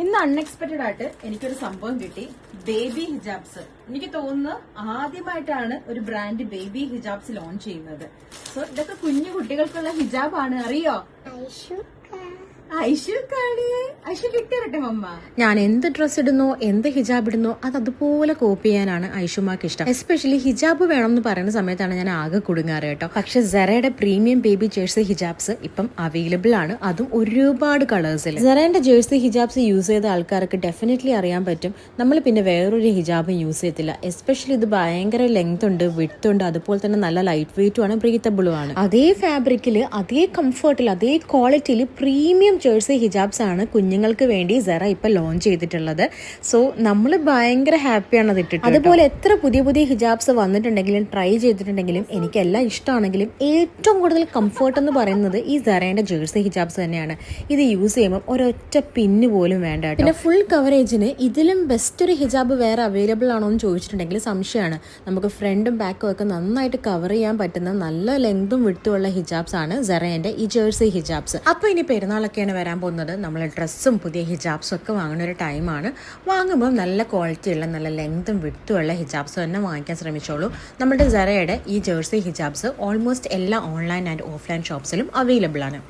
ഇന്ന് അൺഎക്സ്പെക്ടഡ് ആയിട്ട് എനിക്കൊരു സംഭവം കിട്ടി. Baby hijabs. എനിക്ക് തോന്നുന്നു ആദ്യമായിട്ടാണ് ഒരു ബ്രാൻഡ് ബേബി ഹിജാബ്സ് ലോഞ്ച് ചെയ്യുന്നത്. സോ ഇതൊക്കെ കുഞ്ഞു കുട്ടികൾക്കുള്ള ഹിജാബാണ്. അറിയോ? ഐഷു കിട്ടിയരട്ടെ മമ്മ. ഞാൻ എന്ത് ഡ്രസ് ഇടുന്നോ എന്ത് ഹിജാബ് ഇടുന്നോ അത് അതുപോലെ കോപ്പി ചെയ്യാനാണ് ഐഷുമാക്ക് ഇഷ്ടം. എസ്പെഷ്യലി ഹിജാബ് വേണം എന്ന് പറയുന്ന സമയത്താണ് ഞാൻ ആകെ കുടുങ്ങാറ് കേട്ടോ. പക്ഷെ സെറയുടെ പ്രീമിയം ബേബി ജേഴ്സി ഹിജാബ്സ് ഇപ്പം അവൈലബിൾ ആണ്, അതും ഒരുപാട് കളേഴ്സിൽ. സെറയുടെ ജേഴ്സി ഹിജാബ്സ് യൂസ് ചെയ്ത ആൾക്കാർക്ക് ഡെഫിനറ്റ്ലി അറിയാൻ പറ്റും നമ്മൾ പിന്നെ വേറൊരു ഹിജാബും യൂസ് ചെയ്യത്തില്ല. എസ്പെഷ്യലി ഇത് ഭയങ്കര ലെങ്ത് ഉണ്ട്, വിഡ്ത്ത് ഉണ്ട്, അതുപോലെ തന്നെ നല്ല ലൈറ്റ് വെയിറ്റും ആണ്, ബ്രീത്തബിളും ആണ്. അതേ ഫാബ്രിക്കിൽ, അതേ കംഫർട്ടിൽ, അതേ ക്വാളിറ്റിയിൽ പ്രീമിയം ജേഴ്സി ഹിജാബ്സ് ആണ് കുഞ്ഞുങ്ങൾക്ക് വേണ്ടി സെറ ഇപ്പൊ ലോഞ്ച് ചെയ്തിട്ടുള്ളത്. സോ നമ്മൾ ഭയങ്കര ഹാപ്പിയാണ് അത് ഇട്ടിട്ട്. അതുപോലെ എത്ര പുതിയ പുതിയ ഹിജാബ്സ് വന്നിട്ടുണ്ടെങ്കിലും ട്രൈ ചെയ്തിട്ടുണ്ടെങ്കിലും എനിക്കെല്ലാം ഇഷ്ടമാണെങ്കിലും ഏറ്റവും കൂടുതൽ കംഫർട്ട് എന്ന് പറയുന്നത് ഈ സെറയുടെ ജേഴ്സി ഹിജാബ്സ് തന്നെയാണ്. ഇത് യൂസ് ചെയ്യുമ്പോൾ ഒരൊറ്റ പിന്ന് പോലും വേണ്ട. പിന്നെ ഫുൾ കവറേജിന് ഇതിലും ബെസ്റ്റ് ഒരു ഹിജാബ് വേറെ അവൈലബിൾ ആണോ എന്ന് ചോദിച്ചിട്ടുണ്ടെങ്കിൽ സംശയമാണ്. നമുക്ക് ഫ്രണ്ടും ബാക്കും ഒക്കെ നന്നായിട്ട് കവർ ചെയ്യാൻ പറ്റുന്ന നല്ല ലെങ്തും വിട്ടുള്ള ഹിജാബ്സ് ആണ് സെറയുടെ ഈ ജേഴ്സി ഹിജാബ്സ്. അപ്പൊ ഇനി പെരുന്നാളൊക്കെയാണ് വരാൻ പോകുന്നത്. നമ്മൾ ഡ്രസ്സും പുതിയ ഹിജാബ്സും ഒക്കെ വാങ്ങുന്ന ഒരു ടൈമാണ്. വാങ്ങുമ്പോൾ നല്ല ക്വാളിറ്റിയുള്ള നല്ല ലെങ്തും വിട്ടുള്ള ഹിജാബ്സ് തന്നെ വാങ്ങിക്കാൻ ശ്രമിച്ചോളൂ. നമ്മുടെ സെറയുടെ ഈ ജേഴ്സി ഹിജാബ്സ് ഓൾമോസ്റ്റ് എല്ലാ ഓൺലൈൻ ആൻഡ് ഓഫ്ലൈൻ ഷോപ്സിലും അവൈലബിൾ ആണ്.